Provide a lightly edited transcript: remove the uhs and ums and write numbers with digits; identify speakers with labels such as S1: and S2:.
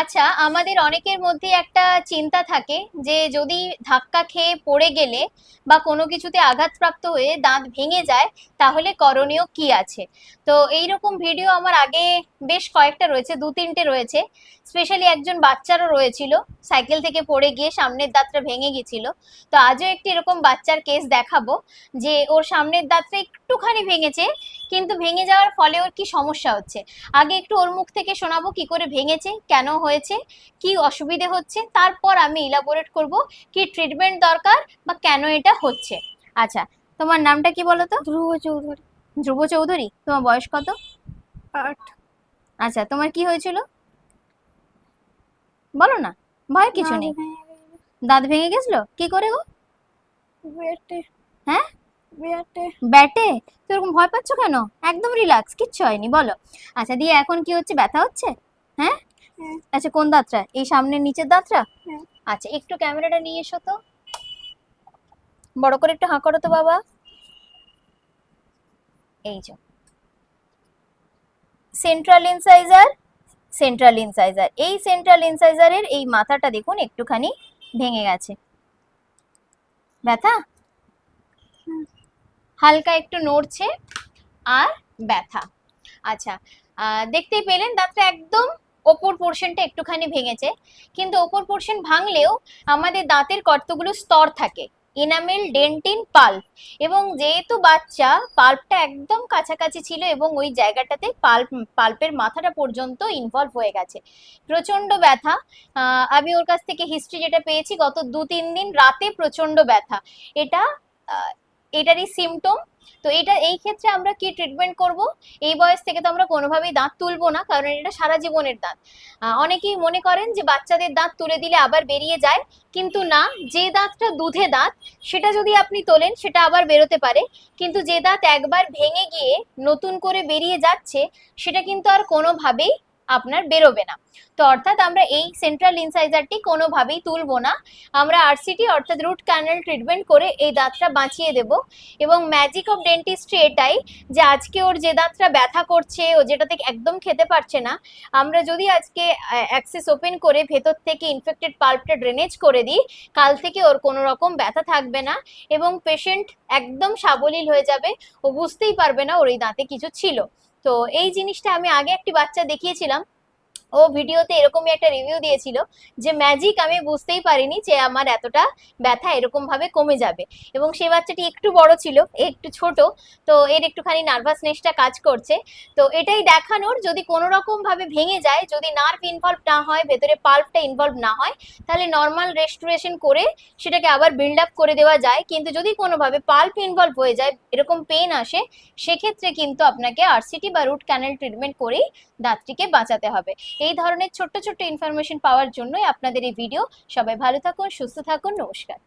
S1: আচ্ছা, আমাদের অনেকের মধ্যে একটা চিন্তা থাকে যে যদি ধাক্কা খেয়ে পড়ে গেলে বা কোনো কিছুতে আঘাতপ্রাপ্ত হয়ে দাঁত ভেঙে যায় তাহলে করণীয় কি আছে। তো এইরকম ভিডিও আমার আগে বেশ কয়েকটা রয়েছে, দু তিনটে রয়েছে। স্পেশালি একজন বাচ্চারও রয়েছিল, সাইকেল থেকে পড়ে গিয়ে সামনের দাঁতটা ভেঙে গেছিল। তো আজও একটি এরকম বাচ্চার কেস দেখাবো, যে ওর সামনের দাঁতটা একটুখানি ভেঙেছে, কিন্তু ভেঙে যাওয়ার ফলে ওর কি সমস্যা হচ্ছে। আগে একটু ওর মুখ থেকে শোনাবো কি করে ভেঙেছে, কেন হয়েছে, কি অসুবিধে হচ্ছে, তারপর আমি ইলাবোরেট করব কি ট্রিটমেন্ট দরকার বা কেন এটা হচ্ছে। আচ্ছা, তোমার নামটা কি বলো তো?
S2: ধ্রুব চৌধুরী।
S1: ধ্রুব চৌধুরী। তোমার বয়স কত?
S2: 8।
S1: আচ্ছা, তোমার কি হয়েছিল বলো না, ভয় কিছু নেই। দাঁত ভেঙে গেছিল কি করে গো?
S2: ব্যাটে।
S1: হ্যাঁ,
S2: ব্যাটে।
S1: ব্যাটে? তো এরকম ভয় পাচ্ছ কেন? একদম রিল্যাক্স, কিচ্ছু হয়নি, বলো। আচ্ছা, দিয়ে এখন কি হচ্ছে, ব্যথা হচ্ছে? হ্যাঁ।
S2: হ্যাঁ।
S1: আচ্ছা, কোন দাঁতটা? এই সামনের নিচের দাঁতটা?
S2: হ্যাঁ।
S1: আচ্ছা, একটু ক্যামেরাটা নিয়ে এসো তো, বড় করে একটু হাঁ করো তো বাবা। এই যে সেন্ট্রাল ইনসাইজার, সেন্ট্রাল ইনসাইজার, এই সেন্ট্রাল ইনসাইজারের এই মাথাটা দেখুন একটুখানি ভেঙে গেছে। ব্যথা হালকা একটু নড়ছে আর ব্যথা। আচ্ছা, দেখতেই পেলেন দাঁতটা একদম ওপর পোর্শনটা একটুখানি ভেঙেছে, কিন্তু ওপর পোর্শন ভাঙলেও আমাদের দাঁতের কতগুলো স্তর থাকে, এনামেল, ডেন্টিন, পাল্প। এবং যেহেতু বাচ্চা পাল্পটা একদম কাছাকাছি ছিল এবং ওই জায়গাটাতে পাল্পের মাথাটা পর্যন্ত ইনভলভ হয়ে গেছে, প্রচন্ড ব্যথা। আমি ওর কাছ থেকে হিস্ট্রি যেটা পেয়েছি, গত 2-3 দিন রাতে প্রচন্ড ব্যথা, এটা এটারই সিমটম। তো এটা এই ক্ষেত্রে আমরা কি ট্রিটমেন্ট করব? এই বয়স থেকে তো আমরা কোনোভাবেই দাঁত তুলবো না, কারণ এটা সারা জীবনের দাঁত। অনেকেই মনে করেন যে বাচ্চাদের দাঁত তুলে দিলে আবার বেরিয়ে যায়, কিন্তু না, যে দাঁতটা দুধে দাঁত সেটা যদি আপনি তোলেন সেটা আবার বেরোতে পারে, কিন্তু যে দাঁত একবার ভেঙে গিয়ে নতুন করে বেরিয়ে যাচ্ছে সেটা কিন্তু আর কোনোভাবেই আপনার বেরোবে না। তো অর্থাৎ আমরা এই সেন্ট্রাল ইনসাইজারটি কোনোভাবেই তুলবো না, আমরা আরসিটি অর্থাৎ রুট ক্যানাল ট্রিটমেন্ট করে এই দাঁতটা বাঁচিয়ে দেব। এবং ম্যাজিক অফ ডেন্টিস্ট্রি এটাই যে আজকে ওর যে দাঁতটা ব্যথা করছে, ও যেটা থেকে একদম খেতে পারছে না, আমরা যদি আজকে অ্যাক্সেস ওপেন করে ভেতর থেকে ইনফেক্টেড পাল্পটা ড্রেনেজ করে দিই, কাল থেকে ওর কোনো রকম ব্যথা থাকবে না এবং পেশেন্ট একদম সাবলীল হয়ে যাবে, ও বুঝতেই পারবে না ওর এই দাঁতে কিছু ছিল। তো এই জিনিসটা আমি আগে একটি বাচ্চা দেখিয়েছিলাম, ও ভিডিওতে এরকমই একটা রিভিউ দিয়েছিল যে ম্যাজিক, আমি বুঝতেই পারিনি যে আমার এতটা ব্যথা এরকম ভাবে কমে যাবে। এবং সেই বাচ্চাটি একটু বড় ছিল, একটু ছোট, তো এর একটুখানি নার্ভাসনেসটা কাজ করছে। তো এটাই দেখানোর, যদি কোনো রকম ভাবে ভেঙে যায়, যদি নার্ভ ইনভলভ না হয়, ভেতরে পাল্পটা ইনভলভ না হয়, তাহলে নর্মাল রেস্টোরেশন করে সেটাকে আবার বিল্ড আপ করে দেওয়া যায়। কিন্তু যদি কোনোভাবে পাল্প ইনভলভ হয়ে যায়, এরকম পেন আসে, সেক্ষেত্রে কিন্তু আপনাকে আরসিটি বা রুট ক্যানেল ট্রিটমেন্ট করেই দাঁতটিকে বাঁচাতে হবে। এই ধরনের ছোট্ট ছোট্ট ইনফরমেশন পাওয়ার জন্যই আপনাদের এই ভিডিও। সবাই ভালো থাকুন, সুস্থ থাকুন, নমস্কার।